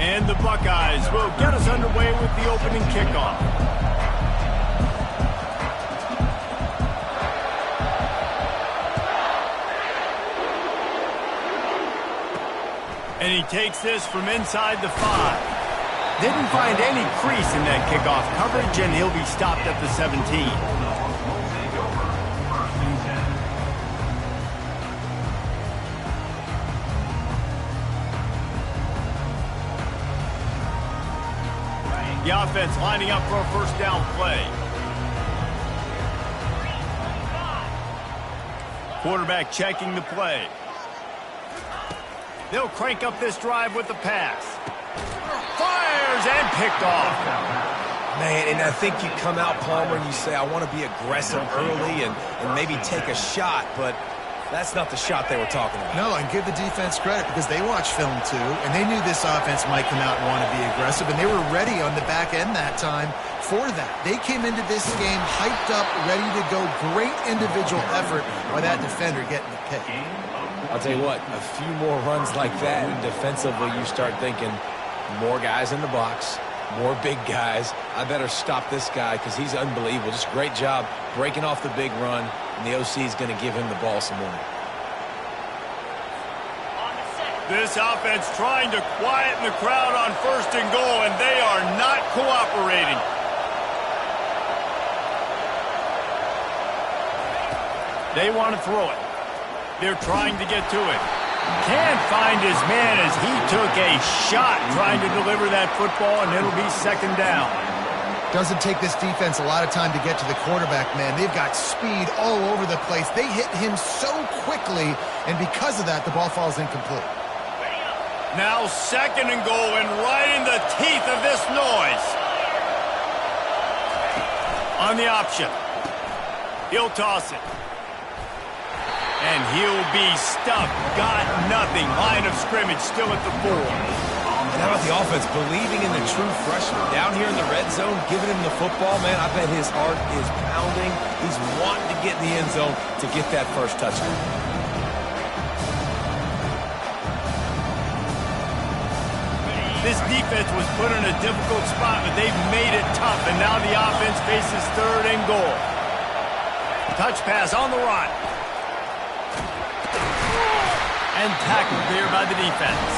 And the Buckeyes will get us underway with the opening kickoff. And he takes this from inside the 5. Didn't find any crease in that kickoff coverage, and he'll be stopped at the 17. The offense lining up for a first down play. Quarterback checking the play. They'll crank up this drive with the pass. Fires and picked off. Man, and I think you come out, Palmer, and you say, I want to be aggressive early and maybe take a shot, but that's not the shot they were talking about. No, and give the defense credit because they watched film too, and they knew this offense might come out and want to be aggressive, and they were ready on the back end that time for that. They came into this game hyped up, ready to go. Great individual effort by that defender getting the pick. I'll tell you what, a few more runs like that, and defensively you start thinking more guys in the box, more big guys. I better stop this guy because he's unbelievable. Just a great job breaking off the big run. And the OC is going to give him the ball some more. This offense trying to quieten the crowd on first and goal, and they are not cooperating. They want to throw it. They're trying to get to it. Can't find his man as he took a shot trying to deliver that football, and it'll be second down. Doesn't take this defense a lot of time to get to the quarterback, man. They've got speed all over the place. They hit him so quickly, and because of that, the ball falls incomplete. Now second and goal, and right in the teeth of this noise. On the option. He'll toss it. And he'll be stuffed. Got nothing. Line of scrimmage still at the 4. And how about the offense believing in the true freshman down here in the red zone, giving him the football, man? I bet his heart is pounding. He's wanting to get in the end zone to get that first touchdown. This defense was put in a difficult spot, but they've made it tough, and now the offense faces third and goal. Touch pass on the run. And tackled there by the defense.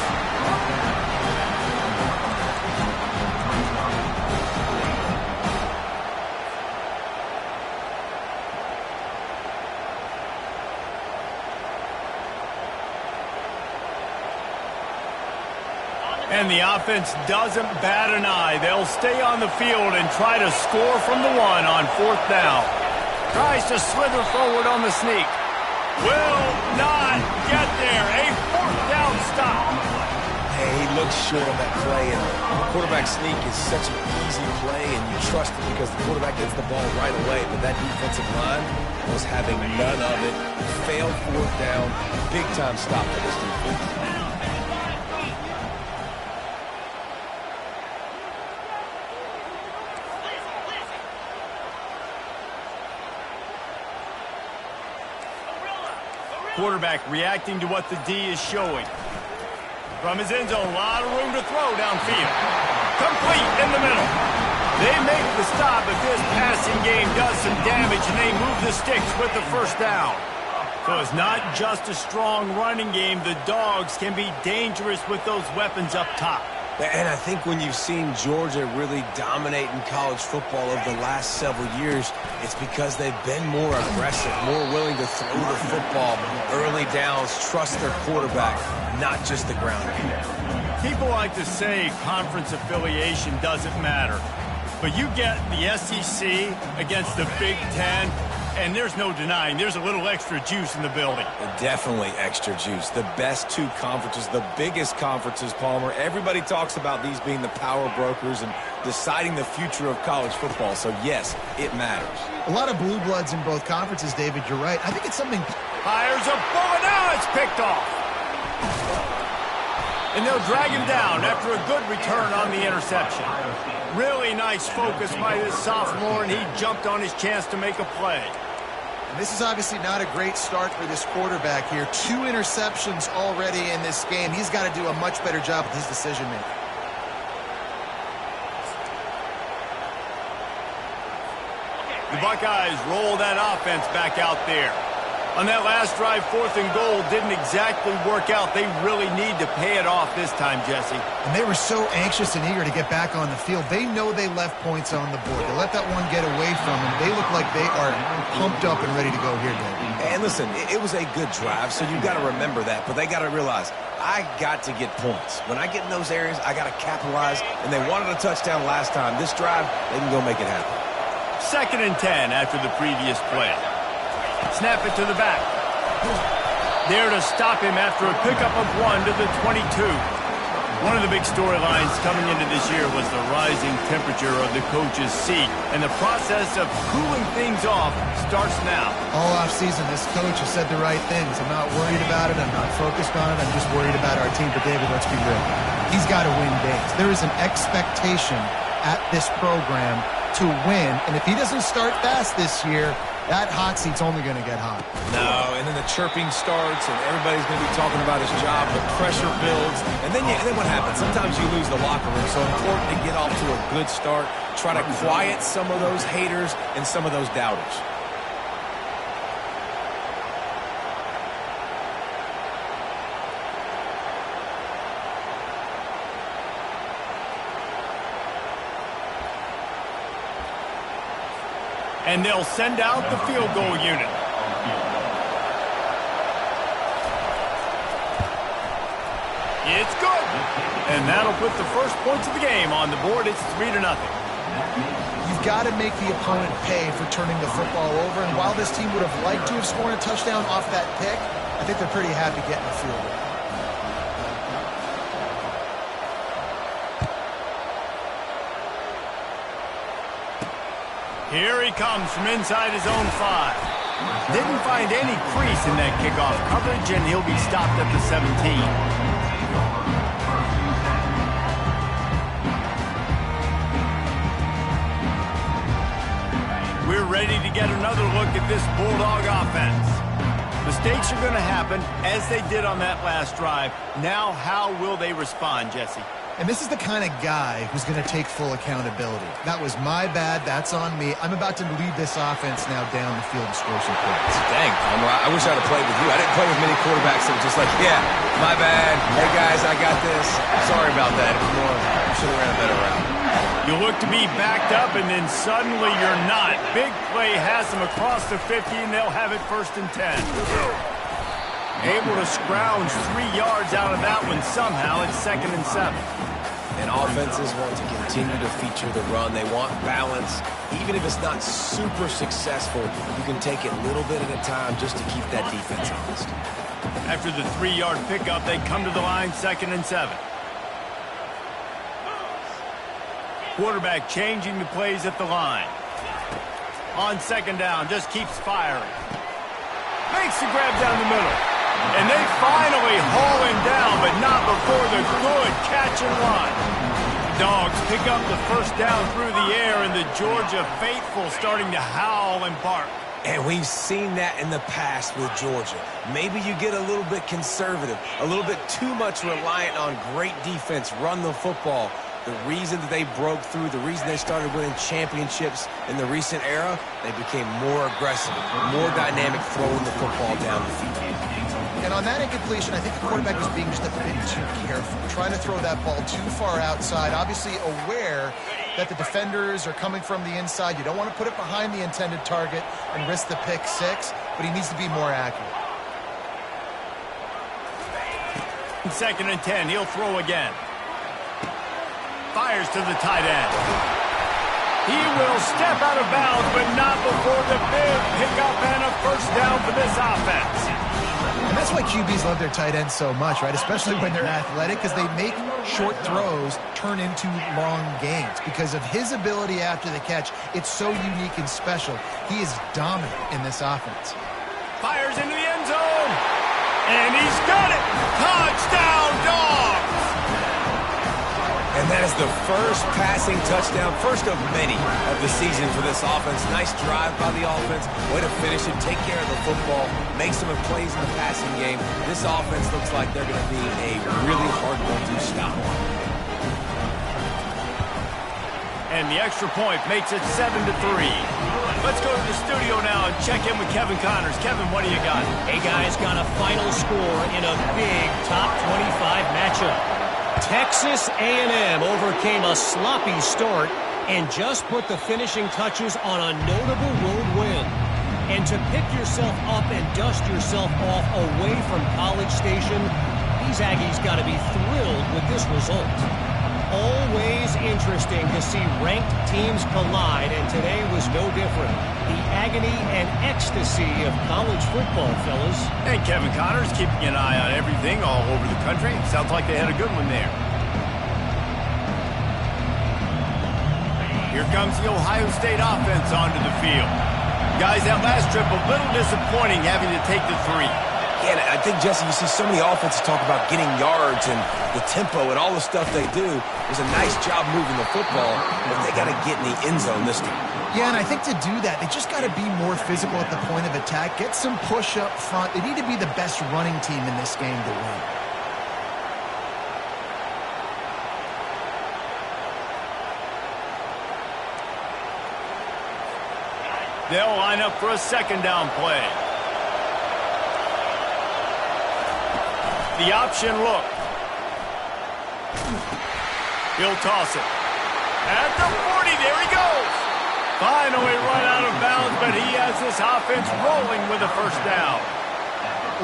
And the offense doesn't bat an eye. They'll stay on the field and try to score from the 1 on fourth down. Tries to slither forward on the sneak. Will not get there. A fourth down stop. Hey, he looks short on that play, and the quarterback sneak is such an easy play, and you trust it because the quarterback gets the ball right away. But that defensive line was having none of it. Failed fourth down. Big-time stop for this defense. Quarterback reacting to what the D is showing. From his end zone, a lot of room to throw downfield. Complete in the middle. They make the stop, but this passing game does some damage, and they move the sticks with the first down. So it's not just a strong running game. The Dogs can be dangerous with those weapons up top. And I think when you've seen Georgia really dominate in college football over the last several years, it's because they've been more aggressive, more willing to throw the football, early downs, trust their quarterback, not just the ground game. People like to say conference affiliation doesn't matter. But you get the SEC against the Big Ten, and there's no denying there's a little extra juice in the building. Definitely extra juice. The best two conferences, the biggest conferences, Palmer. Everybody talks about these being the power brokers and deciding the future of college football. So, yes, it matters. A lot of blue bloods in both conferences, David. You're right. I think it's something... Fires a bullet. Now it's picked off. And they'll drag him down after a good return on the interception. Really nice focus by this sophomore, and he jumped on his chance to make a play. And this is obviously not a great start for this quarterback here. 2 interceptions already in this game. He's got to do a much better job with his decision-making. The Buckeyes roll that offense back out there. On that last drive, 4th and goal didn't exactly work out. They really need to pay it off this time, Jesse. And they were so anxious and eager to get back on the field. They know they left points on the board. They let that one get away from them. They look like they are pumped up and ready to go here, Dave. And listen, it was a good drive, so you got to remember that. But they got to realize, I got to get points. When I get in those areas, I got to capitalize. And they wanted a touchdown last time. This drive, they can go make it happen. 2nd and 10 after the previous play. Snap it to the back. There to stop him after a pickup of 1 to the 22. One of the big storylines coming into this year was the rising temperature of the coach's seat, and the process of cooling things off starts now. All offseason, this coach has said the right things. I'm not worried about it. I'm not focused on it. I'm just worried about our team. But, David, let's be real. He's got to win games. There is an expectation at this program to win, and if he doesn't start fast this year, that hot seat's only going to get hot. No, and then the chirping starts, and everybody's going to be talking about his job. The pressure builds, and then what happens? Sometimes you lose the locker room, so important to get off to a good start. Try to quiet some of those haters and some of those doubters. And they'll send out the field goal unit. It's good. And that'll put the first points of the game on the board. It's 3-0. You've got to make the opponent pay for turning the football over. And while this team would have liked to have scored a touchdown off that pick, I think they're pretty happy getting the field goal. Here he comes from inside his own 5. Didn't find any crease in that kickoff coverage, and he'll be stopped at the 17. We're ready to get another look at this Bulldog offense. Mistakes are going to happen, as they did on that last drive. Now, how will they respond, Jesse? And this is the kind of guy who's going to take full accountability. That was my bad. That's on me. I'm about to lead this offense now down the field and score some points. Dang, I wish I'd have played with you. I didn't play with many quarterbacks that were just like, yeah, my bad. Hey, guys, I got this. Sorry about that. It was more, I should have ran a better route. You look to be backed up, and then suddenly you're not. Big play has them across the 50, and they'll have it 1st and 10. Able to scrounge 3 yards out of that one somehow. It's 2nd and 7. And offenses want to continue to feature the run. They want balance. Even if it's not super successful, you can take it little bit at a time just to keep that defense honest. After the 3-yard pickup, they come to the line, 2nd and 7. Quarterback changing the plays at the line. On 2nd down, just keeps firing. Makes the grab down the middle. And they finally haul him down, but not before the good catch and run. Dogs pick up the 1st down through the air, and the Georgia faithful starting to howl and bark. And we've seen that in the past with Georgia. Maybe you get a little bit conservative, a little bit too much reliant on great defense, run the football. The reason that they broke through, the reason they started winning championships in the recent era, they became more aggressive, more dynamic, throwing the football down the field. And on that incompletion, I think the quarterback was being just a bit too careful, trying to throw that ball too far outside, obviously aware that the defenders are coming from the inside. You don't want to put it behind the intended target and risk the pick 6, but he needs to be more accurate. 2nd and 10, he'll throw again. Fires to the tight end. He will step out of bounds, but not before the big pickup and a 1st down for this offense. And that's why QBs love their tight ends so much, right? Especially when they're athletic, because they make short throws turn into long gains. Because of his ability after the catch, it's so unique and special. He is dominant in this offense. Fires into the end zone. And he's got it. Touchdown, Dogs. And that is the first passing touchdown, first of many of the season for this offense. Nice drive by the offense. Way to finish it, take care of the football, make some plays in the passing game. This offense looks like they're going to be a really hard one to stop. And And the extra point makes it 7-3. Let's go to the studio now and check in with Kevin Connors. Kevin, what do you got? Hey, guys, got a final score in a big top 25 matchup. Texas A&M overcame a sloppy start and just put the finishing touches on a notable road win. And to pick yourself up and dust yourself off away from College Station, these Aggies got to be thrilled with this result. Always interesting to see ranked teams collide, and today was no different. The agony and ecstasy of college football, fellas. And Kevin Connors keeping an eye on everything all over the country. Sounds like they had a good one there. Here comes the Ohio State offense onto the field. Guys, that last trip a little disappointing having to take the 3. Yeah, I think, Jesse, you see so many offenses talk about getting yards and the tempo and all the stuff they do. It was a nice job moving the football, but they got to get in the end zone this time. Yeah, and I think to do that, they just got to be more physical at the point of attack, get some push up front. They need to be the best running team in this game to win. They'll line up for a second down play. The option look. He'll toss it. At the 40, there he goes. Finally run out of bounds, but he has this offense rolling with a first down.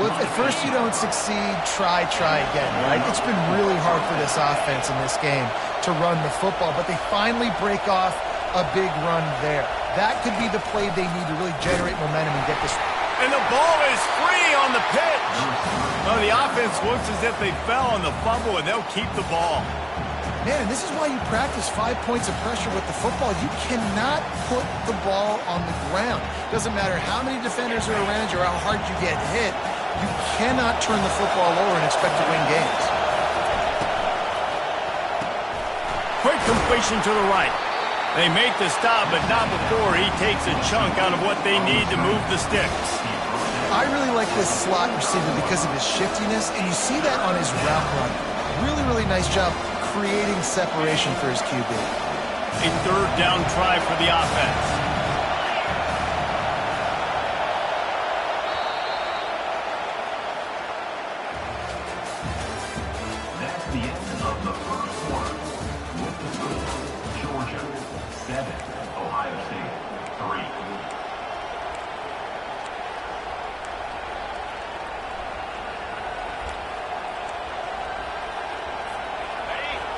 Well, if at first you don't succeed, try again, right? It's been really hard for this offense in this game to run the football, but they finally break off a big run there. That could be the play they need to really generate momentum and get this. And the ball is free on the pitch. Well, the offense looks as if they fell on the fumble, and they'll keep the ball. Man, and this is why you practice 5 points of pressure with the football. You cannot put the ball on the ground. Doesn't matter how many defenders are around you or how hard you get hit. You cannot turn the football over and expect to win games. Quick completion to the right. They make the stop, but not before he takes a chunk out of what they need to move the sticks. I really like this slot receiver because of his shiftiness, and you see that on his route run. Really, really nice job creating separation for his QB. A third down try for the offense. That's the end of the first quarter. With the score, Georgia 7, Ohio State 3.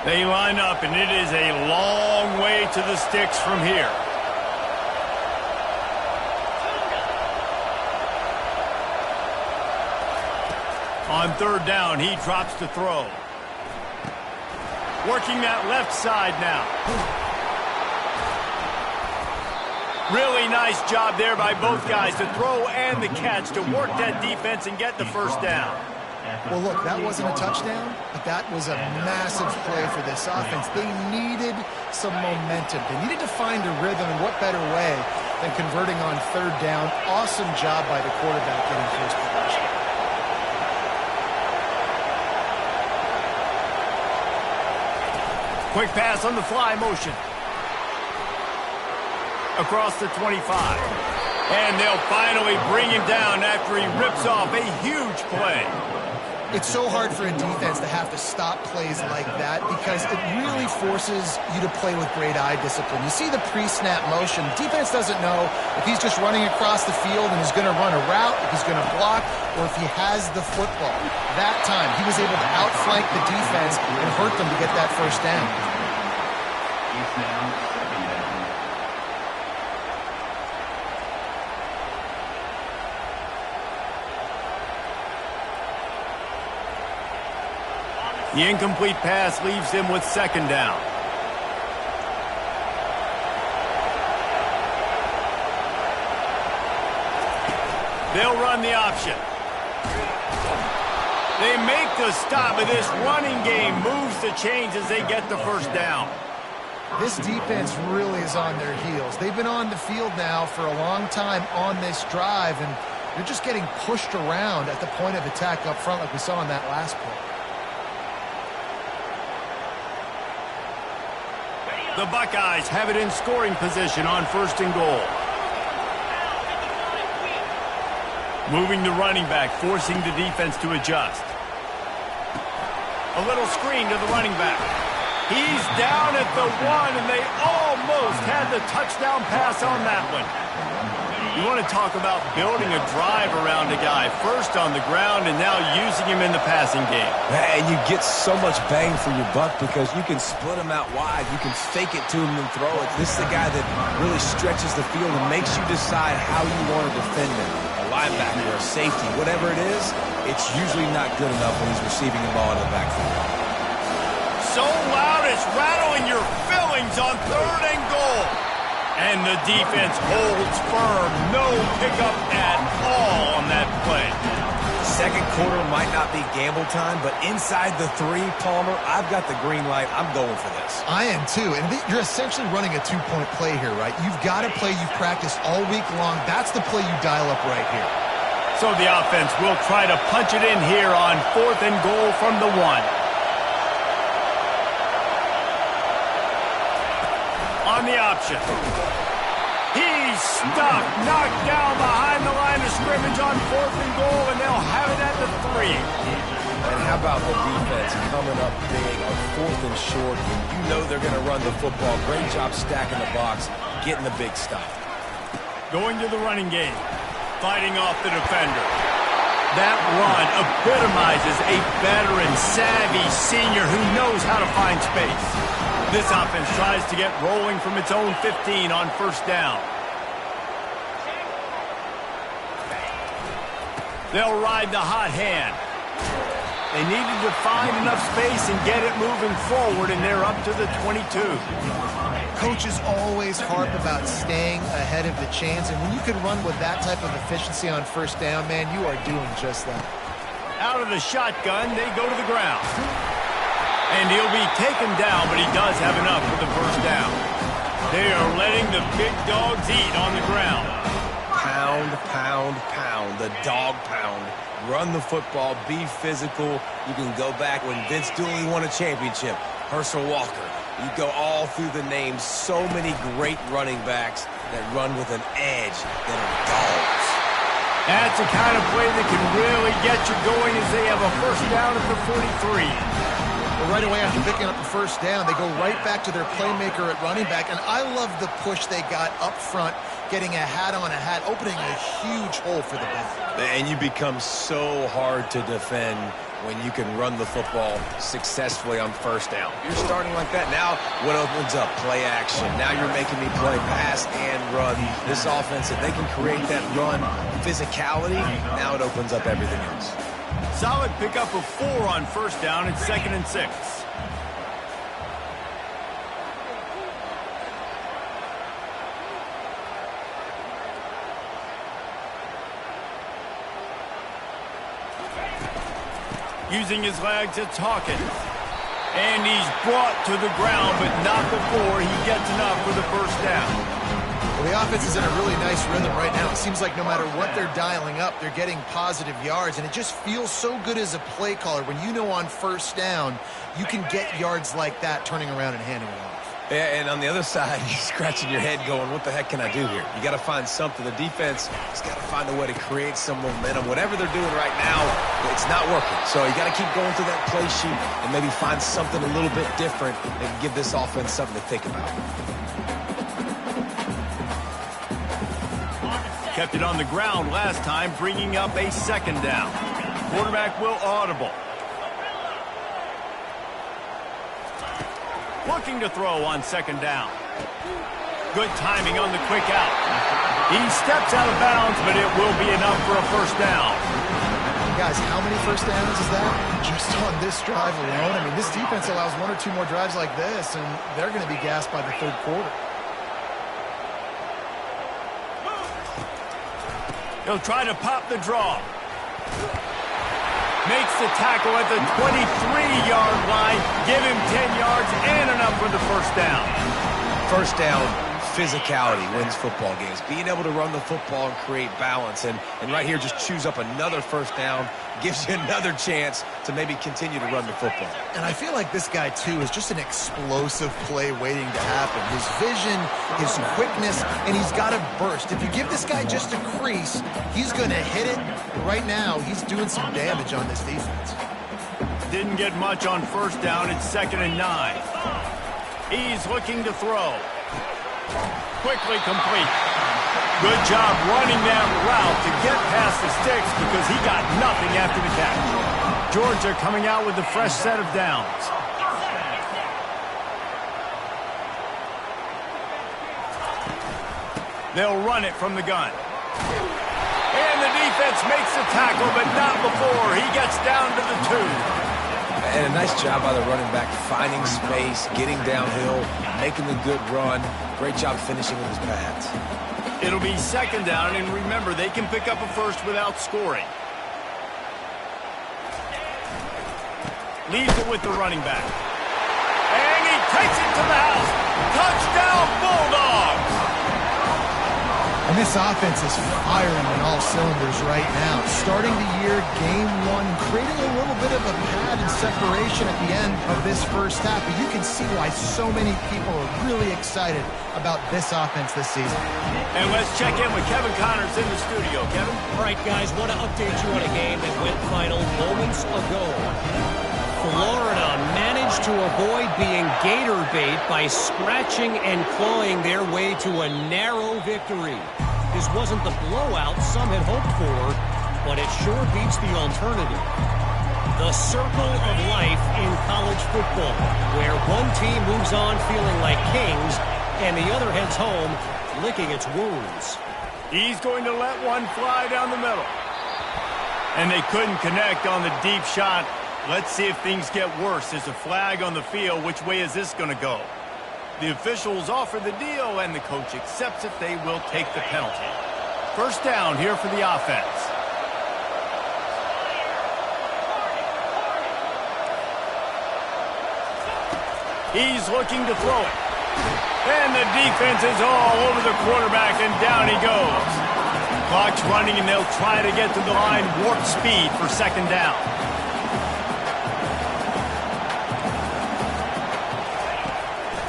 They line up, and it is a long way to the sticks from here. On third down, he drops to throw. Working that left side now. Really nice job there by both guys to throw and the catch to work that defense and get the first down. Well, look, that wasn't a touchdown, but that was a massive play for this offense. They needed some momentum. They needed to find a rhythm, and what better way than converting on third down. Awesome job by the quarterback getting first possession. Quick pass on the fly motion. Across the 25. And they'll finally bring him down after he rips off a huge play. It's so hard for a defense to have to stop plays like that because it really forces you to play with great eye discipline. You see the pre-snap motion. Defense doesn't know if he's just running across the field and he's going to run a route, if he's going to block, or if he has the football. That time, he was able to outflank the defense and hurt them to get that first down. It's now second down. The incomplete pass leaves him with second down. They'll run the option. They make the stop, but this running game moves the chains as they get the first down. This defense really is on their heels. They've been on the field now for a long time on this drive, and they're just getting pushed around at the point of attack up front like we saw in that last play. The Buckeyes have it in scoring position on 1st and goal. Moving the running back, forcing the defense to adjust. A little screen to the running back. He's down at the 1, and they almost had the touchdown pass on that one. You want to talk about building a drive around a guy, first on the ground and now using him in the passing game. And you get so much bang for your buck because you can split him out wide. You can fake it to him and throw it. This is the guy that really stretches the field and makes you decide how you want to defend him. A linebacker, a safety, whatever it is, it's usually not good enough when he's receiving the ball in the backfield. So loud it's rattling your fillings on 3rd and goal. And the defense holds firm. No pickup at all on that play. Second quarter might not be gamble time, but inside the 3, Palmer, I've got the green light. I'm going for this. I am too. And you're essentially running a 2-point play here, right? You've got a play you've practiced all week long. That's the play you dial up right here. So the offense will try to punch it in here on 4th and goal from the 1. On the option. He's stopped, knocked down behind the line of scrimmage on 4th and goal, and they'll have it at the 3. And how about the defense coming up big on 4th and short, and you know they're going to run the football. Great job stacking the box, getting the big stop. Going to the running game, fighting off the defender. That run epitomizes a veteran, savvy senior who knows how to find space. This offense tries to get rolling from its own 15 on 1st down. They'll ride the hot hand. They needed to find enough space and get it moving forward, and they're up to the 22. Coaches always harp about staying ahead of the chains, and when you can run with that type of efficiency on 1st down, man, you are doing just that. Out of the shotgun, they go to the ground. And he'll be taken down, but he does have enough for the 1st down. They are letting the big dogs eat on the ground. Pound, pound, pound, the dog pound. Run the football, be physical. You can go back when Vince Dooley won a championship. Herschel Walker. You go all through the names. So many great running backs that run with an edge that are dogs. That's the kind of play that can really get you going as they have a 1st down at the 43. Well, right away after picking up the 1st down, they go right back to their playmaker at running back. And I love the push they got up front, getting a hat on a hat, opening a huge hole for the back. And you become so hard to defend when you can run the football successfully on 1st down. You're starting like that. Now what opens up? Play action. Now you're making me play pass and run. This offense, if they can create that run physicality, now it opens up everything else. Solid pickup of 4 on 1st down and 2nd and 6. Using his legs, it's Hawkins. And he's brought to the ground, but not before he gets enough for the 1st down. Well, the offense is in a really nice rhythm right now. It seems like no matter what they're dialing up, they're getting positive yards, and it just feels so good as a play caller when you know on 1st down you can get yards like that turning around and handing it off. Yeah, and on the other side, you're scratching your head going, what the heck can I do here? You got to find something. The defense has got to find a way to create some momentum. Whatever they're doing right now, it's not working. So you got to keep going through that play sheet and maybe find something a little bit different and give this offense something to think about. Kept it on the ground last time, bringing up a 2nd down. Quarterback will audible. Looking to throw on 2nd down. Good timing on the quick out. He steps out of bounds, but it will be enough for a 1st down. Guys, how many 1st downs is that? Just on this drive alone. I mean, this defense allows 1 or 2 more drives like this, and they're going to be gassed by the 3rd quarter. He'll try to pop the draw. Makes the tackle at the 23-yard line. Give him 10 yards and enough for the 1st down. 1st down, physicality wins football games. Being able to run the football and create balance. And right here, just choose up another first down. Gives you another chance to maybe continue to run the football. And I feel like this guy, too, is just an explosive play waiting to happen. His vision, his quickness, and he's got a burst. If you give this guy just a crease, he's going to hit it. Right now, he's doing some damage on this defense. Didn't get much on first down. It's 2nd and 9. He's looking to throw. Quickly complete. Good job running that route to get past the sticks because he got nothing after the catch. Georgia coming out with a fresh set of downs. They'll run it from the gun. And the defense makes the tackle, but not before he gets down to the 2. And a nice job by the running back, finding space, getting downhill, making a good run. Great job finishing with his pads. It'll be 2nd down, and remember, they can pick up a first without scoring. Leaves it with the running back. And he takes it to the house. Touchdown, Bulldogs! And this offense is firing on all cylinders right now. Starting the year, game 1, creating a little bit of a pad and separation at the end of this first half. But you can see why so many people are really excited about this offense this season. And let's check in with Kevin Connors in the studio. Kevin? All right, guys, want to update you on a game that went final moments ago. Florida managed to avoid being gator bait by scratching and clawing their way to a narrow victory. This wasn't the blowout some had hoped for, but it sure beats the alternative. The circle of life in college football, where one team moves on feeling like kings and the other heads home licking its wounds. He's going to let one fly down the middle. And they couldn't connect on the deep shot. Let's see if things get worse. There's a flag on the field. Which way is this going to go? The officials offer the deal, and the coach accepts it. They will take the penalty. First down here for the offense. He's looking to throw it. And the defense is all over the quarterback, and down he goes. Clock's running, and they'll try to get to the line warp speed for 2nd down.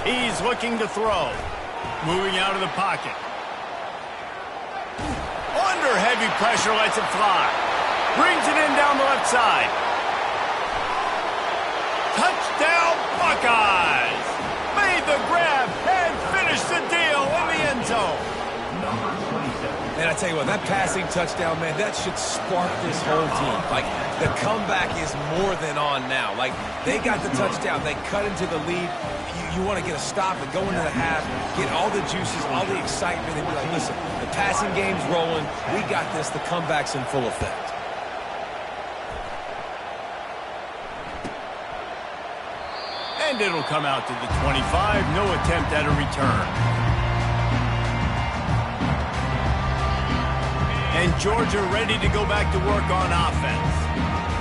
He's looking to throw. Moving out of the pocket. Under heavy pressure, lets it fly. Brings it in down the left side. Touchdown, Buckeyes! Made the grab and finished the deal in the end zone. And I tell you what, that passing touchdown, man, that should spark this whole team. Like, the comeback is more than on now. Like, they got the touchdown. They cut into the lead. You want to get a stop and go into the half, get all the juices, all the excitement, and be like, listen, the passing game's rolling. We got this. The comeback's in full effect. And it'll come out to the 25. No attempt at a return. And Georgia ready to go back to work on offense.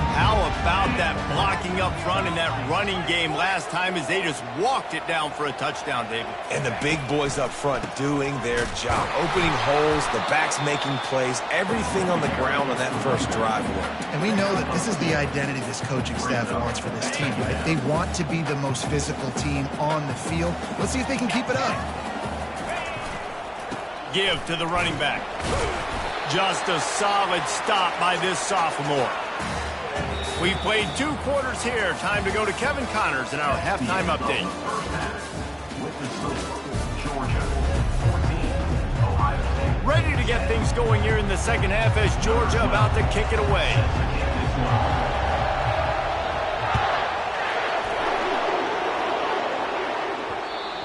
How about that blocking up front in that running game last time as they just walked it down for a touchdown, David? And the big boys up front doing their job. Opening holes, the backs making plays, everything on the ground on that first drive worked. And we know that this is the identity this coaching staff wants for this team, right? They want to be the most physical team on the field. Let's see if they can keep it up. Give to the running back. Just a solid stop by this sophomore. We've played 2 quarters here. Time to go to Kevin Connors in our halftime update. Ready to get things going here in the second half as Georgia about to kick it away.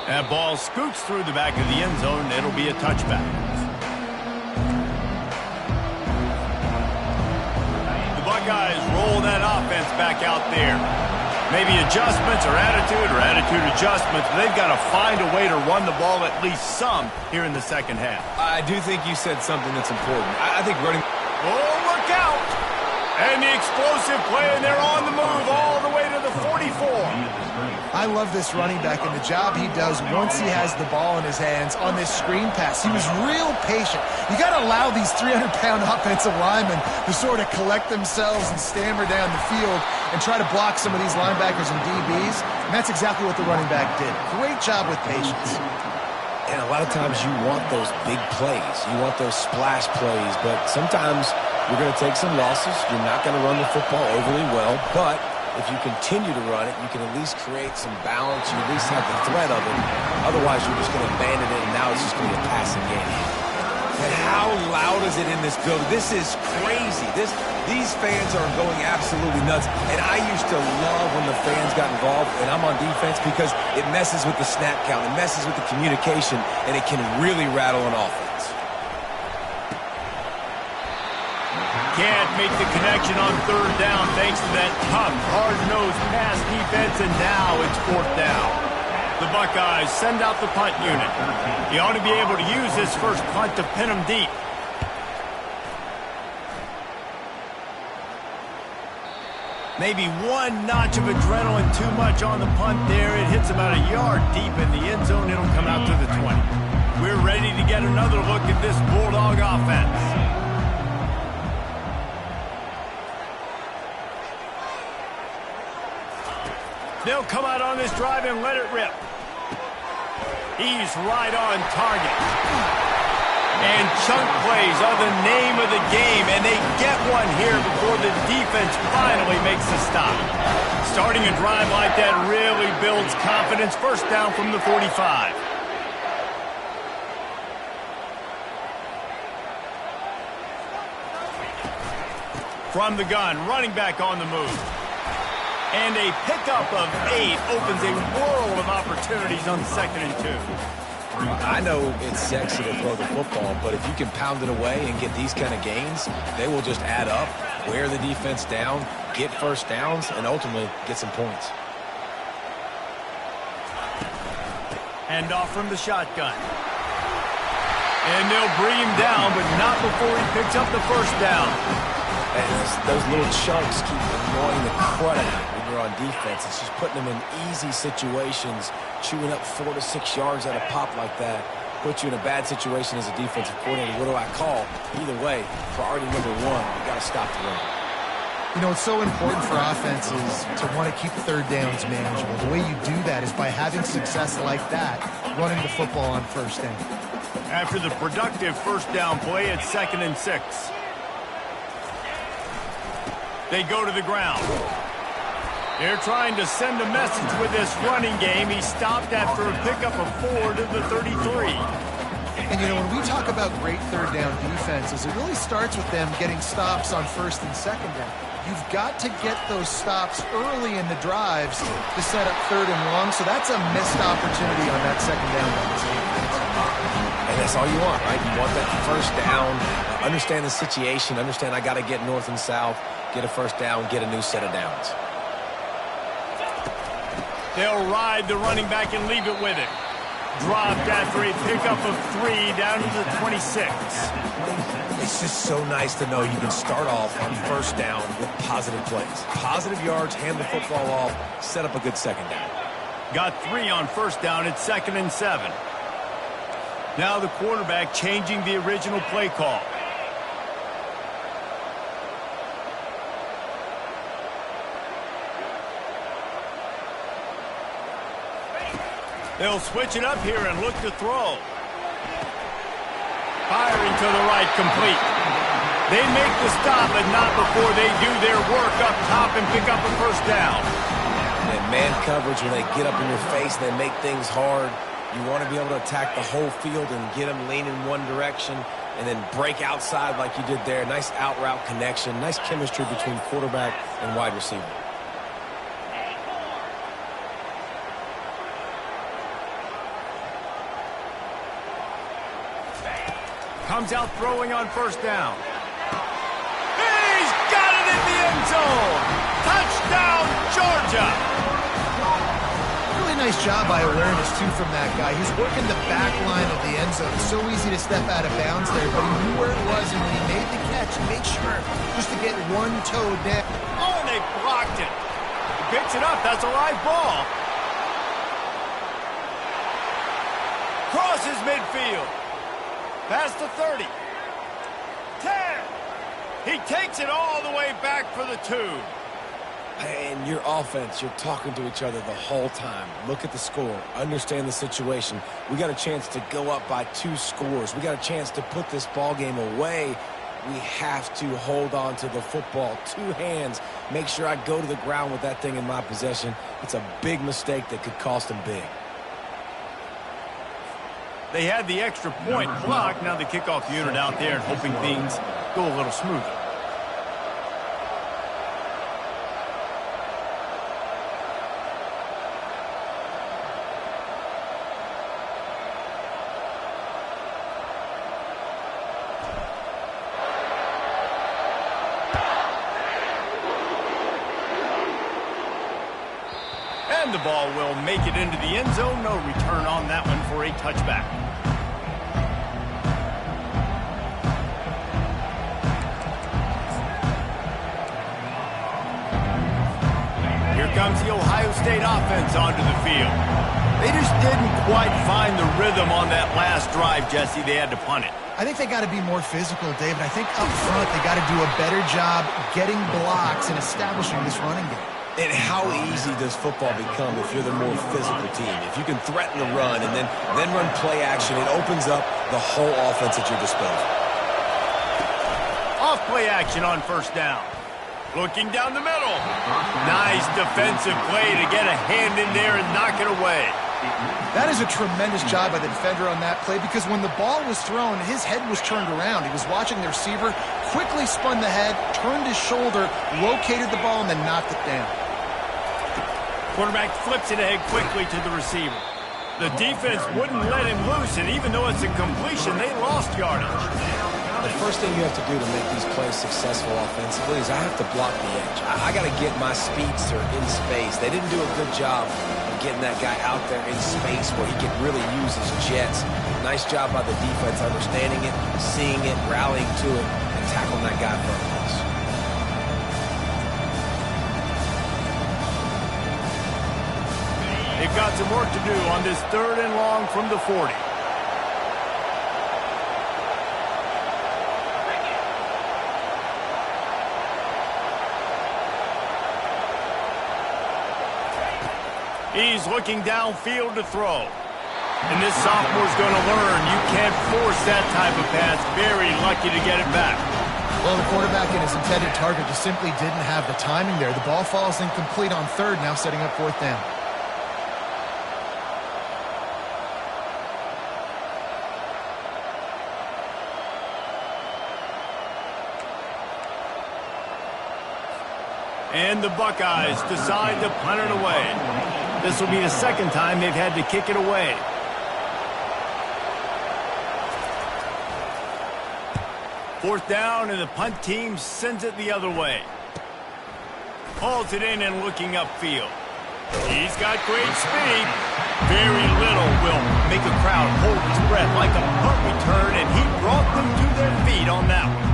That ball scoots through the back of the end zone. It'll be a touchback. Buckeyes roll that offense back out there. Maybe adjustments or attitude adjustments. But they've got to find a way to run the ball at least some here in the second half. I do think you said something that's important. I think running... Oh, look out! And the explosive play, and they're on the move all the way to the 44. I I love this running back and the job he does once he has the ball in his hands on this screen pass. He was real patient. You got to allow these 300-pound offensive linemen to sort of collect themselves and stammer down the field and try to block some of these linebackers and DBs. And that's exactly what the running back did. Great job with patience. And a lot of times you want those big plays. You want those splash plays. But sometimes you're going to take some losses. You're not going to run the football overly well. But if you continue to run it, you can at least create some balance. You at least have the threat of it. Otherwise, you're just going to abandon it, and now it's just going to be a passing game. And how loud is it in this building? This is crazy. These fans are going absolutely nuts. And I used to love when the fans got involved, and I'm on defense, because it messes with the snap count. It messes with the communication, and it can really rattle an offense. Can't make the connection on third down thanks to that tough, hard-nosed pass defense, and now it's fourth down. The Buckeyes send out the punt unit. He ought to be able to use this first punt to pin him deep. Maybe one notch of adrenaline too much on the punt there. It hits about a yard deep in the end zone. It'll come out to the 20. We're ready to get another look at this Bulldog offense. They'll come out on this drive and let it rip. He's right on target. And chunk plays are the name of the game, and they get one here before the defense finally makes the stop. Starting a drive like that really builds confidence. First down from the 45. From the gun, running back on the move. And a pickup of 8 opens a world of opportunities on 2nd and 2. I know it's sexy to throw the football, but if you can pound it away and get these kind of gains, they will just add up, wear the defense down, get first downs, and ultimately get some points. Hand off from the shotgun. And they'll bring him down, but not before he picks up the first down. And those little chunks keep annoying the crud out of you when you're on defense. It's just putting them in easy situations, chewing up 4 to 6 yards at a pop like that. Puts you in a bad situation as a defensive coordinator. What do I call? Either way, priority number 1, you got to stop the run. You know, it's so important for offenses to want to keep third downs manageable. The way you do that is by having success like that, running the football on first down. After the productive first down play, it's 2nd and 6. They go to the ground. They're trying to send a message with this running game. He stopped after a pickup of 4 to the 33. And, you know, when we talk about great third down defenses, it really starts with them getting stops on first and second down. You've got to get those stops early in the drives to set up third and long, so that's a missed opportunity on that second down by this defense. And that's all you want, right? You want that first down, understand the situation, understand I got to get north and south, get a first down, get a new set of downs. They'll ride the running back and leave it with him. Dropped after a pickup of 3 down to the 26. It's just so nice to know you can start off on first down with positive plays. Positive yards, hand the football off, set up a good second down. Got 3 on first down at 2nd and 7. Now the quarterback changing the original play call. They'll switch it up here and look to throw. Firing to the right, complete. They make the stop, but not before they do their work up top and pick up a first down. And man coverage, when they get up in your face, they make things hard. You want to be able to attack the whole field and get them leaning one direction and then break outside like you did there. Nice out route connection, nice chemistry between quarterback and wide receiver. Comes out throwing on first down. He's got it in the end zone. Touchdown, Georgia. Really nice job by awareness, too, from that guy. He's working the back line of the end zone. It's so easy to step out of bounds there, but he knew where it was, and when he made the catch, he made sure just to get one toe down. Oh, and they blocked it. He picks it up. That's a live ball. Crosses midfield. Past the 30. 10. He takes it all the way back for the 2. And your offense, you're talking to each other the whole time. Look at the score. Understand the situation. We got a chance to go up by 2 scores. We got a chance to put this ball game away. We have to hold on to the football. 2 hands. Make sure I go to the ground with that thing in my possession. It's a big mistake that could cost them big. They had the extra point blocked. Now the kickoff unit out there and hoping things go a little smoother. And the ball will make it into the end zone. No return on that one for a touchback. Here comes the Ohio State offense onto the field. They just didn't quite find the rhythm on that last drive, Jesse. They had to punt it. I think they got to be more physical, David. I think up front they got to do a better job getting blocks and establishing this running game. And how easy does football become if you're the more physical team? If you can threaten the run and then run play action, it opens up the whole offense at your disposal. Off play action on first down. Looking down the middle. Nice defensive play to get a hand in there and knock it away. That is a tremendous job by the defender on that play because when the ball was thrown, his head was turned around. He was watching the receiver, quickly spun the head, turned his shoulder, located the ball, and then knocked it down. Quarterback flips it ahead quickly to the receiver. The defense wouldn't let him loose, and even though it's a completion, they lost yardage. The first thing you have to do to make these plays successful offensively is I have to block the edge. I got to get my speedster in space. They didn't do a good job of getting that guy out there in space where he could really use his jets. Nice job by the defense understanding it, seeing it, rallying to it, and tackling that guy for a loss. They've got some work to do on this 3rd and long from the 40. He's looking downfield to throw. And this sophomore's going to learn you can't force that type of pass. Very lucky to get it back. Well, the quarterback and his intended target just simply didn't have the timing there. The ball falls incomplete on 3rd, now setting up 4th down. And the Buckeyes decide to punt it away. This will be the 2nd time they've had to kick it away. Fourth down, and the punt team sends it the other way. Hauls it in and looking upfield. He's got great speed. Very little will make a crowd hold its breath like a punt return, and he brought them to their feet on that one.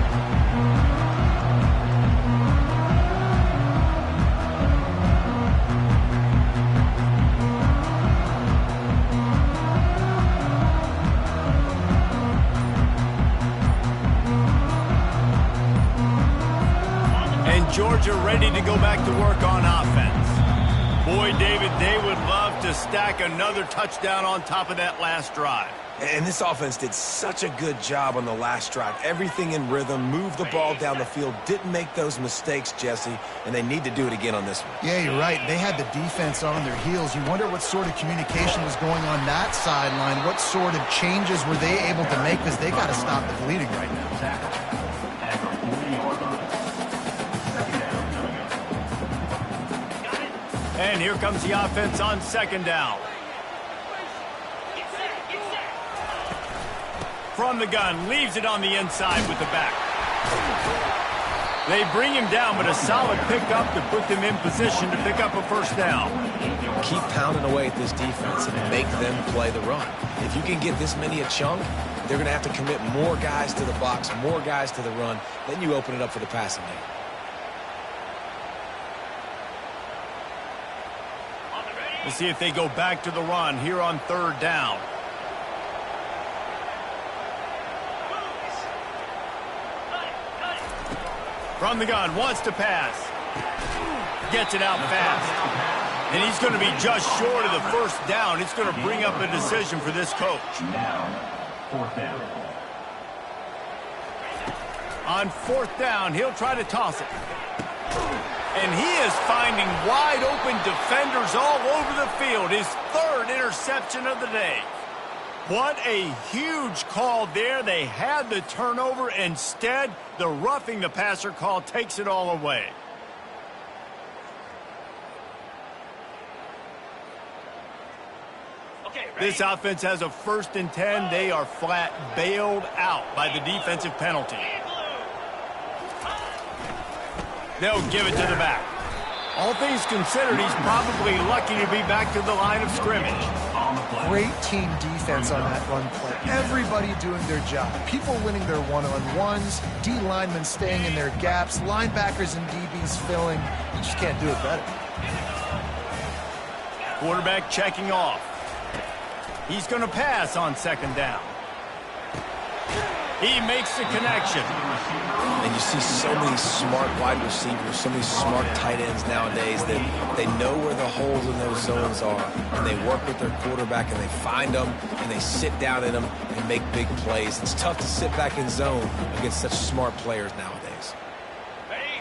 Georgia ready to go back to work on offense. Boy, David, they would love to stack another touchdown on top of that last drive. And this offense did such a good job on the last drive. Everything in rhythm, moved the ball down the field, didn't make those mistakes, Jesse, and they need to do it again on this one. Yeah, you're right. They had the defense on their heels. You wonder what sort of communication was going on that sideline. What sort of changes were they able to make because they got to stop the bleeding right now. And here comes the offense on 2nd down. From the gun, leaves it on the inside with the back. They bring him down, but a solid pickup to put them in position to pick up a 1st down. Keep pounding away at this defense and make them play the run. If you can get this many a chunk, they're going to have to commit more guys to the box, more guys to the run. Then you open it up for the passing game. We'll see if they go back to the run here on 3rd down. From the gun, wants to pass. Gets it out fast. And he's going to be just short of the first down. It's going to bring up a decision for this coach. Now, 4th down. On 4th down, he'll try to toss it. And he is finding wide open defenders all over the field. His 3rd interception of the day. What a huge call there. They had the turnover. Instead, the roughing the passer call takes it all away. This offense has a 1st and 10. They are flat bailed out by the defensive penalty. They'll give it to the back. All things considered, he's probably lucky to be back to the line of scrimmage. Great team defense on that run play. Everybody doing their job. People winning their one-on-ones, D linemen staying in their gaps, linebackers and DBs filling. You just can't do it better. Quarterback checking off. He's going to pass on 2nd down. He makes the connection. And you see so many smart wide receivers, so many smart tight ends nowadays that they know where the holes in those zones are, and they work with their quarterback, and they find them, and they sit down in them and make big plays. It's tough to sit back in zone against such smart players nowadays.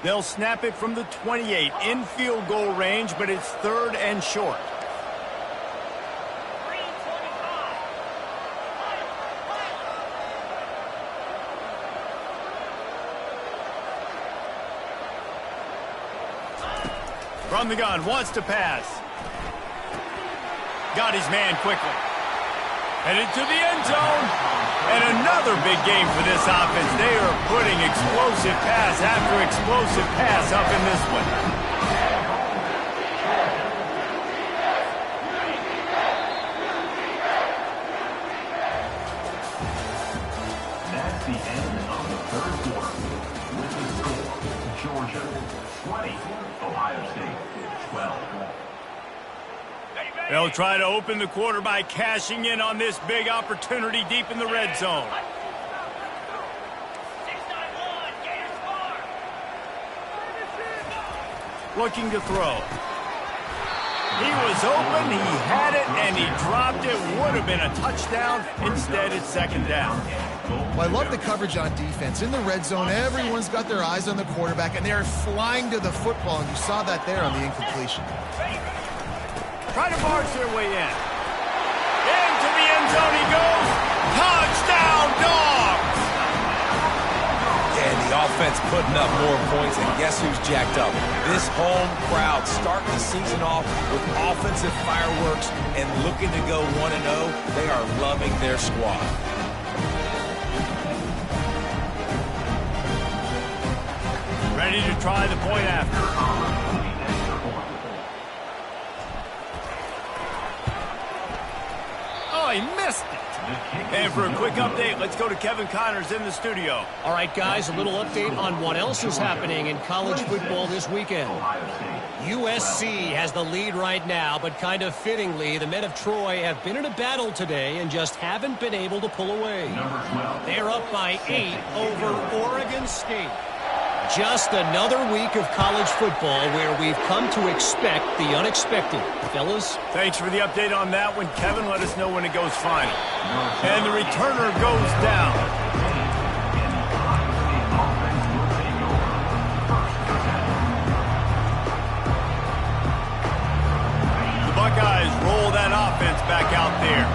They'll snap it from the 28 in field goal range, but it's 3rd and short. From the gun, wants to pass. Got his man quickly. Headed to the end zone. And another big game for this offense. They are putting explosive pass after explosive pass up in this one. That's the end of the 3rd quarter. With the score, Georgia 20, Ohio State 12. They'll try to open the quarter by cashing in on this big opportunity deep in the red zone. Looking to throw. He was open, he had it, and he dropped it. Would have been a touchdown. Instead, it's 2nd down. Well, I love the coverage on defense. In the red zone, everyone's got their eyes on the quarterback, and they're flying to the football, and you saw that there on the incompletion. Try to barge their way in. Into the end zone he goes. Touchdown, Dogs! And the offense putting up more points, and guess who's jacked up? This home crowd starting the season off with offensive fireworks and looking to go 1-0. They are loving their squad. Ready to try the point after. Oh, he missed it. And for a quick update, let's go to Kevin Connors in the studio. All right, guys, a little update on what else is happening in college football this weekend. USC has the lead right now, but kind of fittingly, the men of Troy have been in a battle today and just haven't been able to pull away. They're up by 8 over Oregon State. Just another week of college football where we've come to expect the unexpected. Fellas? Thanks for the update on that one, Kevin. Let us know when it goes final. And the returner goes down. The Buckeyes roll that offense back out there.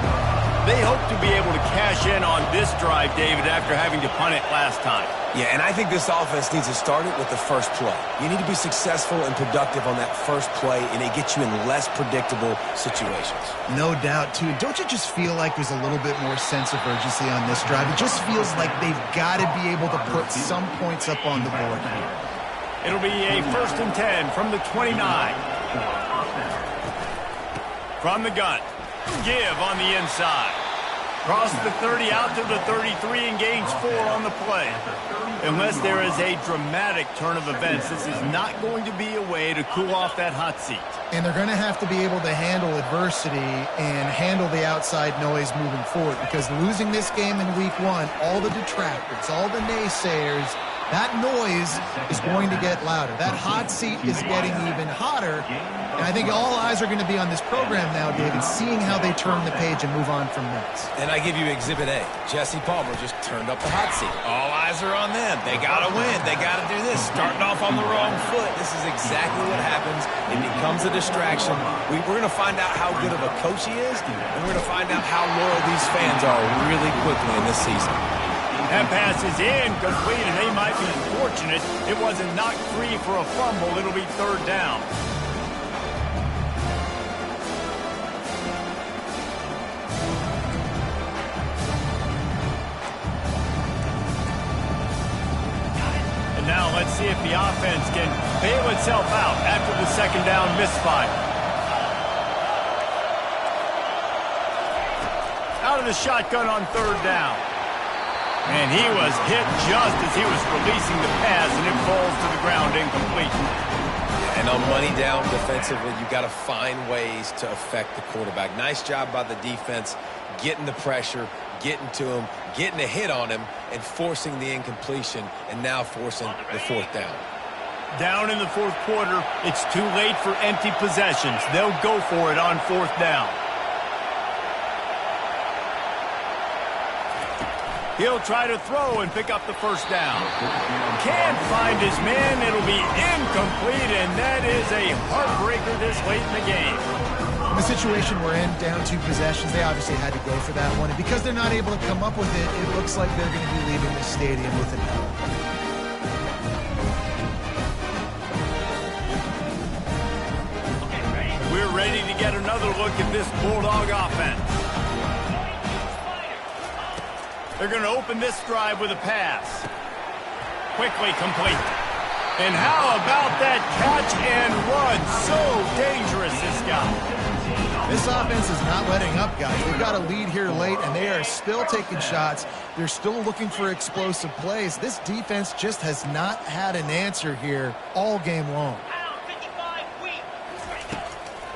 They hope to be able to cash in on this drive, David, after having to punt it last time. Yeah, and I think this offense needs to start it with the first play. You need to be successful and productive on that first play, and it gets you in less predictable situations. No doubt, too. Don't you just feel like there's a little bit more sense of urgency on this drive? It just feels like they've got to be able to put some points up on the board here. It'll be a 1st and 10 from the 29. From the gun. Give on the inside. Cross the 30 out to the 33 and gains 4 on the play. Unless there is a dramatic turn of events, this is not going to be a way to cool off that hot seat. And they're going to have to be able to handle adversity and handle the outside noise moving forward, because losing this game in week 1, all the detractors, all the naysayers that noise is going to get louder. That hot seat is getting even hotter. And I think all eyes are going to be on this program now, David, seeing how they turn the page and move on from this. And I give you Exhibit A. Jesse Palmer just turned up the hot seat. All eyes are on them. They got to win. They got to do this. Starting off on the wrong foot. This is exactly what happens. It becomes a distraction. We're going to find out how good of a coach he is, and we're going to find out how loyal these fans are really quickly in this season. That pass is incomplete, and they might be fortunate it wasn't knocked free for a fumble. It'll be 3rd down. And now let's see if the offense can bail itself out after the 2nd down misfire. Out of the shotgun on 3rd down. And he was hit just as he was releasing the pass, and it falls to the ground incomplete. And on money down defensively, you got to find ways to affect the quarterback. Nice job by the defense, getting the pressure, getting to him, getting a hit on him, and forcing the incompletion, and now forcing the 4th down. Down in the 4th quarter, it's too late for empty possessions. They'll go for it on 4th down. He'll try to throw and pick up the 1st down. Can't find his man. It'll be incomplete, and that is a heartbreaker this late in the game. In the situation we're in, down 2 possessions, they obviously had to go for that one. And because they're not able to come up with it, it looks like they're going to be leaving the stadium with an L. We're ready to get another look at this Bulldog offense. They're going to open this drive with a pass. Quickly complete. And how about that catch and run? So dangerous, this guy. This offense is not letting up, guys. They've got a lead here late, and they are still taking shots. They're still looking for explosive plays. This defense just has not had an answer here all game long.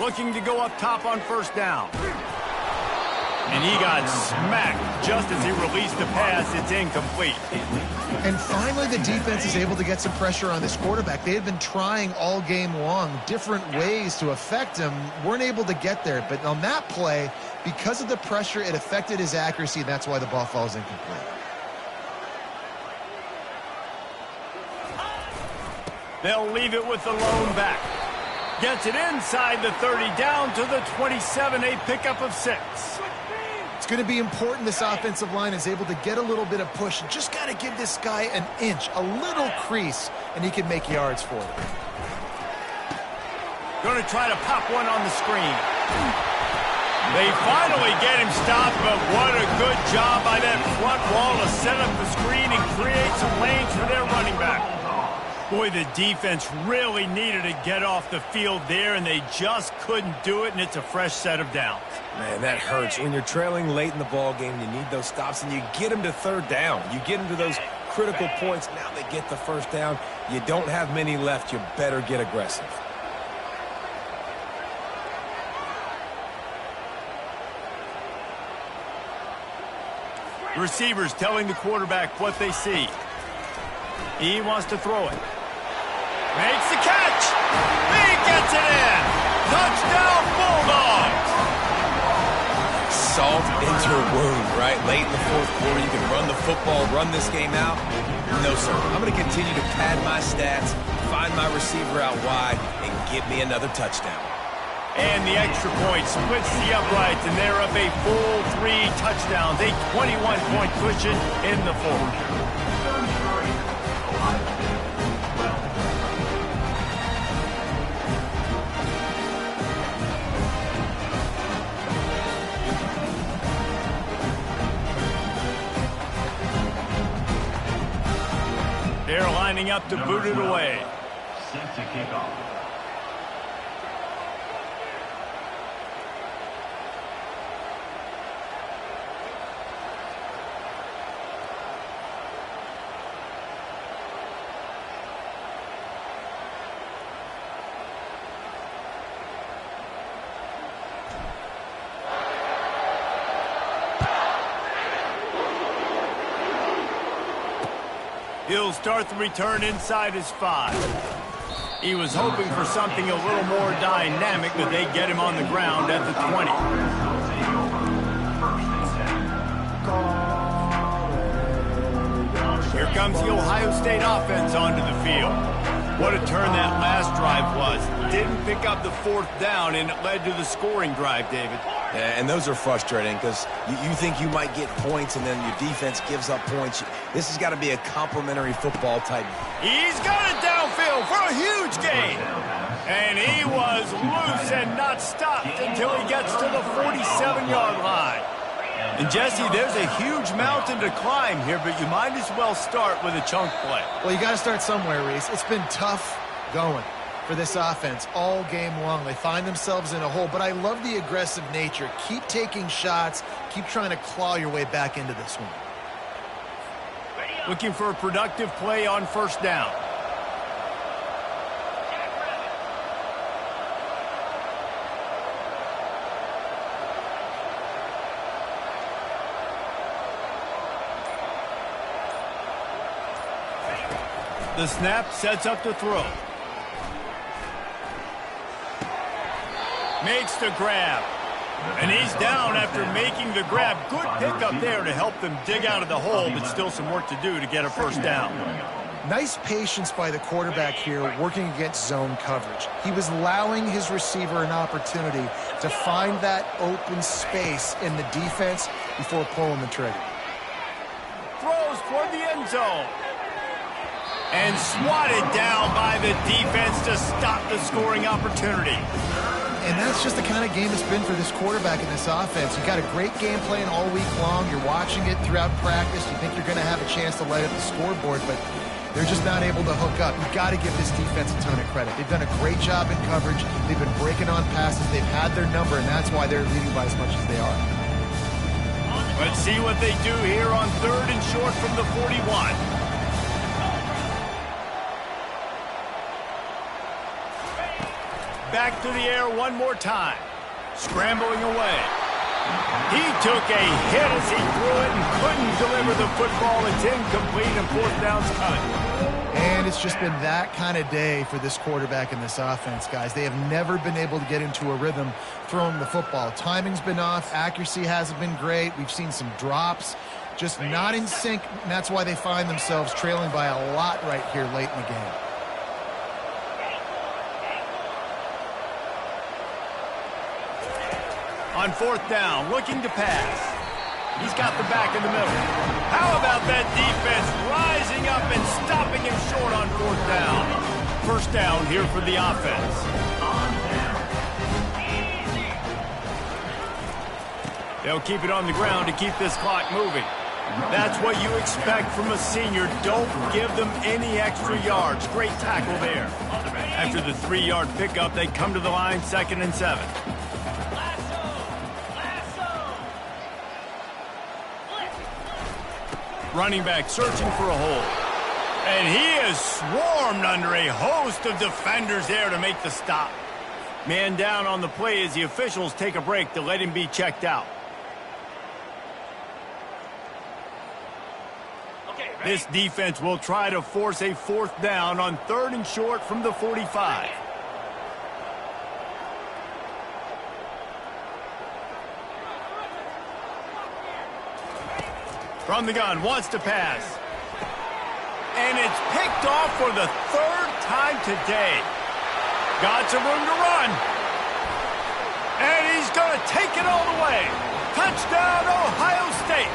Looking to go up top on 1st down. And he got smacked just as he released the pass. It's incomplete. And finally, the defense is able to get some pressure on this quarterback. They had been trying all game long different ways to affect him. Weren't able to get there. But on that play, because of the pressure, it affected his accuracy. And that's why the ball falls incomplete. They'll leave it with the lone back. Gets it inside the 30, down to the 27, a pickup of 6. It's going to be important this offensive line is able to get a little bit of push. Just got to give this guy an inch, a little crease, and he can make yards for it. Going to try to pop one on the screen. They finally get him stopped, but what a good job by that front wall to set up the screen and create some lanes for their running back. Boy, the defense really needed to get off the field there, and they just couldn't do it, and it's a fresh set of downs. Man, that hurts. When you're trailing late in the ball game, you need those stops, and you get them to 3rd down. You get them to those critical points. Now they get the 1st down. You don't have many left. You better get aggressive. Receivers telling the quarterback what they see. He wants to throw it. Makes the catch. He gets it in. Touchdown, Bulldogs. Salt into a wound, right? Late in the 4th quarter, you can run the football, run this game out. No, sir. I'm going to continue to pad my stats, find my receiver out wide, and get me another touchdown. And the extra point splits the uprights, and they're up a full 3 touchdowns, a 21-point cushion in the 4th. They're lining up to boot it away. Set to kick off. He'll start the return inside his 5. He was hoping for something a little more dynamic, but they get him on the ground at the 20. Here comes the Ohio State offense onto the field. What a turn that last drive was. Didn't pick up the 4th down, and it led to the scoring drive, David. Yeah, and those are frustrating because you think you might get points and then your defense gives up points. This has got to be a complimentary football type. He's got it downfield for a huge gain. And he was loose and not stopped until he gets to the 47-yard line. And, Jesse, there's a huge mountain to climb here, but you might as well start with a chunk play. Well, you got to start somewhere, Reese. It's been tough going for this offense all game long. They find themselves in a hole, but I love the aggressive nature. Keep taking shots. Keep trying to claw your way back into this one. Looking for a productive play on 1st down. The snap sets up the throw. Makes the grab. And he's down after making the grab. Good pickup there to help them dig out of the hole, but still some work to do to get a 1st down. Nice patience by the quarterback here working against zone coverage. He was allowing his receiver an opportunity to find that open space in the defense before pulling the trigger. Throws toward the end zone. And swatted down by the defense to stop the scoring opportunity. And that's just the kind of game it's been for this quarterback in this offense. You've got a great game plan all week long. You're watching it throughout practice. You think you're going to have a chance to light up the scoreboard, but they're just not able to hook up. You've got to give this defense a ton of credit. They've done a great job in coverage. They've been breaking on passes. They've had their number, and that's why they're leading by as much as they are. Let's see what they do here on 3rd and short from the 41. Back to the air one more time. Scrambling away. He took a hit as he threw it and couldn't deliver the football. It's incomplete and 4th down's cut. And it's just been that kind of day for this quarterback in this offense, guys. They have never been able to get into a rhythm throwing the football. Timing's been off. Accuracy hasn't been great. We've seen some drops. Just not in sync, and that's why they find themselves trailing by a lot right here late in the game. On 4th down, looking to pass. He's got the back in the middle. How about that defense rising up and stopping him short on 4th down? 1st down here for the offense. They'll keep it on the ground to keep this clock moving. That's what you expect from a senior. Don't give them any extra yards. Great tackle there. After the 3-yard pickup, they come to the line 2nd and 7. Running back searching for a hole. And he is swarmed under a host of defenders there to make the stop. Man down on the play as the officials take a break to let him be checked out. This defense will try to force a 4th down on 3rd and short from the 45. From the gun, wants to pass. And it's picked off for the 3rd time today. Got some room to run. And he's going to take it all the way. Touchdown, Ohio State.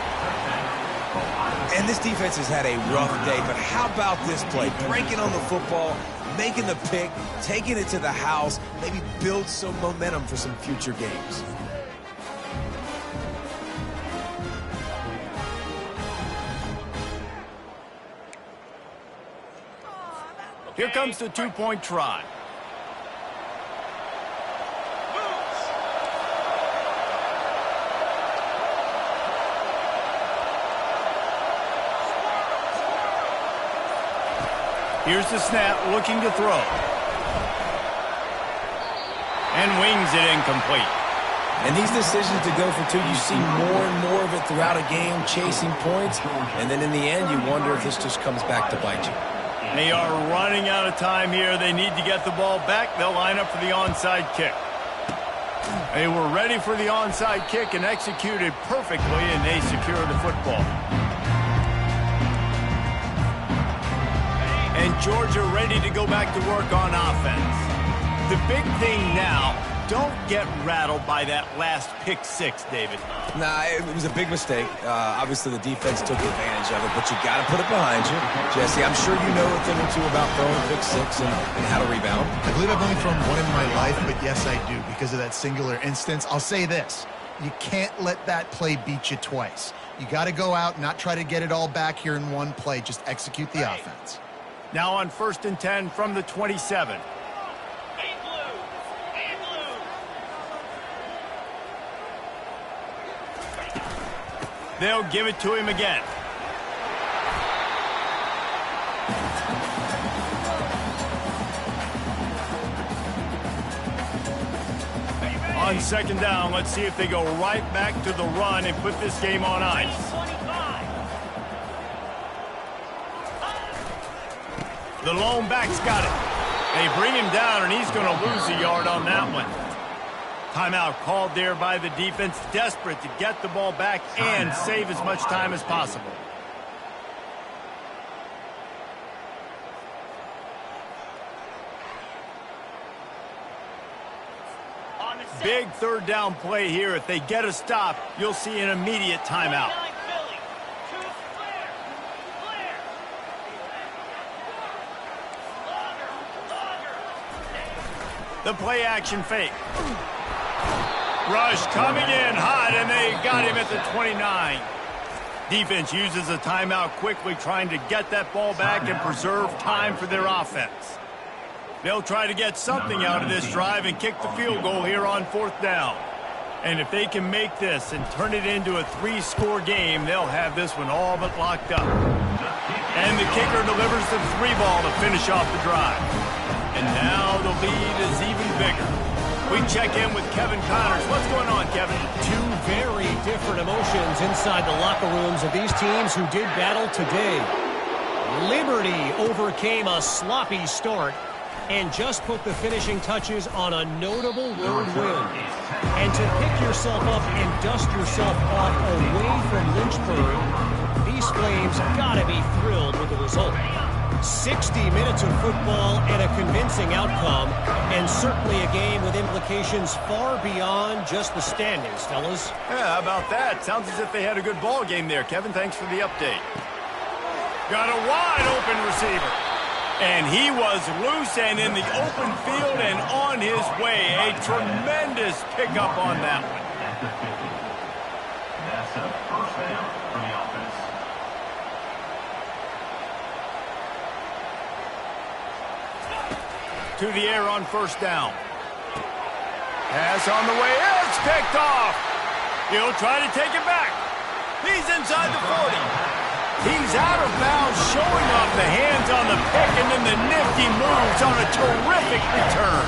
And this defense has had a rough day, but how about this play? Breaking on the football, making the pick, taking it to the house, maybe build some momentum for some future games. Here comes the 2-point try. Here's the snap, looking to throw. And wings it incomplete. And these decisions to go for two, you see more and more of it throughout a game, chasing points. And then in the end, you wonder if this just comes back to bite you. They are running out of time here. They need to get the ball back. They'll line up for the onside kick. They were ready for the onside kick and executed perfectly, and they secured the football. And Georgia ready to go back to work on offense. The big thing now, don't get rattled by that last pick six, David. Nah, it was a big mistake. Obviously, the defense took advantage of it, but you got to put it behind you. Jesse, I'm sure you know a thing or two about throwing pick six and how to rebound. I believe I've only thrown one in my life, but yes, I do because of that singular instance. I'll say this. You can't let that play beat you twice. You got to go out and not try to get it all back here in one play. Just execute the offense. Now on 1st and 10 from the 27. They'll give it to him again. On 2nd down, let's see if they go right back to the run and put this game on ice. The lone back's got it. They bring him down, and he's going to lose a yard on that one. Timeout called there by the defense, desperate to get the ball back and save as much time as possible. Big 3rd down play here. If they get a stop, you'll see an immediate timeout. The play action fake. Rush coming in hot, and they got him at the 29. Defense uses a timeout quickly, trying to get that ball back and preserve time for their offense. They'll try to get something out of this drive and kick the field goal here on 4th down. And if they can make this and turn it into a 3-score game, they'll have this one all but locked up. And the kicker delivers the 3-ball to finish off the drive. And now the lead is even bigger. We check in with Kevin Connors. What's going on, Kevin? Two very different emotions inside the locker rooms of these teams who did battle today. Liberty overcame a sloppy start and just put the finishing touches on a notable road win. And to pick yourself up and dust yourself off away from Lynchburg, these Flames gotta be thrilled with the result. 60 minutes of football and a convincing outcome, and certainly a game with implications far beyond just the standings, fellas. Yeah, how about that? Sounds as if they had a good ball game there, Kevin. Thanks for the update. Got a wide open receiver. And he was loose and in the open field and on his way. A tremendous pickup on that one. That's a 1st down for the offense. To the air on 1st down. Pass on the way. It's picked off. He'll try to take it back. He's inside the 40. He's out of bounds, showing off the hands on the pick, and then the nifty moves on a terrific return.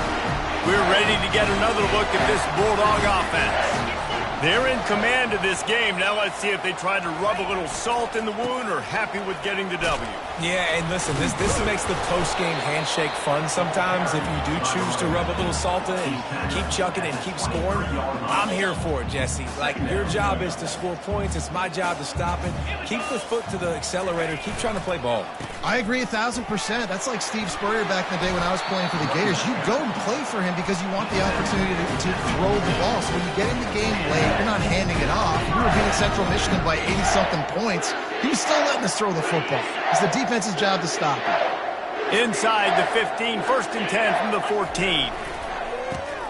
We're ready to get another look at this Bulldog offense. They're in command of this game. Now let's see if they try to rub a little salt in the wound or happy with getting the W. Yeah, and listen, this makes the post-game handshake fun sometimes if you do choose to rub a little salt in and keep chucking and keep scoring. I'm here for it, Jesse. Like, your job is to score points. It's my job to stop it. Keep the foot to the accelerator. Keep trying to play ball. I agree 1,000%. That's like Steve Spurrier back in the day when I was playing for the Gators. You go and play for him because you want the opportunity to throw the ball. So when you get in the game late, you're not handing it off. We were beating Central Michigan by 80-something points. He was still letting us throw the football. It's the defense's job to stop it. Inside the 15, 1st and 10 from the 14.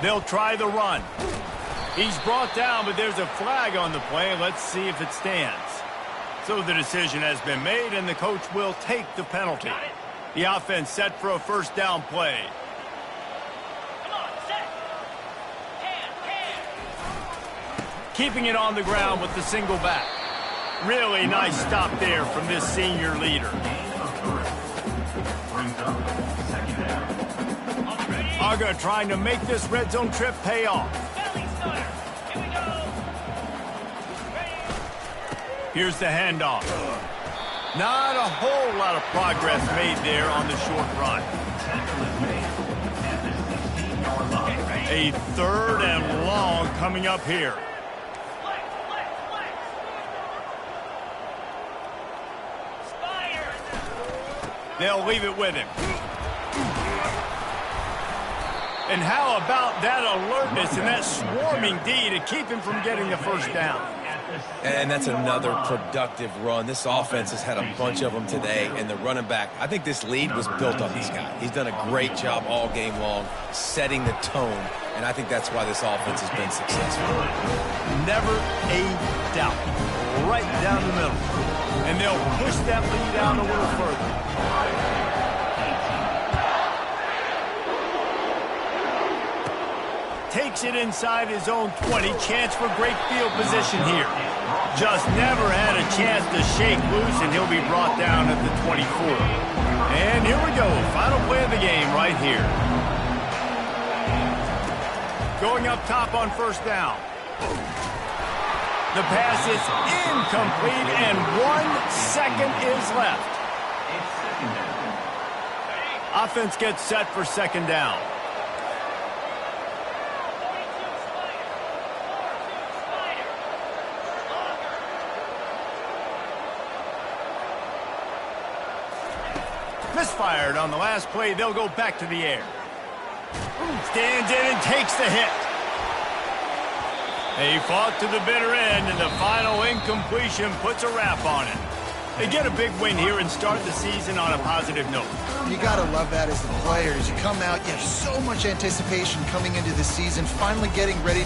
They'll try the run. He's brought down, but there's a flag on the play. Let's see if it stands. So the decision has been made, and the coach will take the penalty. The offense set for a 1st down play. Keeping it on the ground with the single back. Really nice stop there from this senior leader. Aga trying to make this red zone trip pay off. Here's the handoff. Not a whole lot of progress made there on the short run. A 3rd and long coming up here. They'll leave it with him. And how about that alertness and that swarming D to keep him from getting the first down? And that's another productive run. This offense has had a bunch of them today, and the running back, I think this lead was built on this guy. He's done a great job all game long, setting the tone, and I think that's why this offense has been successful. Never a doubt. Right down the middle. And they'll push that lead out a little further. Takes it inside his own 20. Chance for great field position here. Just never had a chance to shake loose, and he'll be brought down at the 24. And here we go. Final play of the game right here. Going up top on first down. The pass is incomplete, and 1 second is left. Offense gets set for second down. Misfired on the last play. They'll go back to the air. Stands in and takes the hit. He fought to the bitter end, and the final incompletion puts a wrap on it. They get a big win here and start the season on a positive note. You got to love that as the players. You come out, you have so much anticipation coming into the season, finally getting ready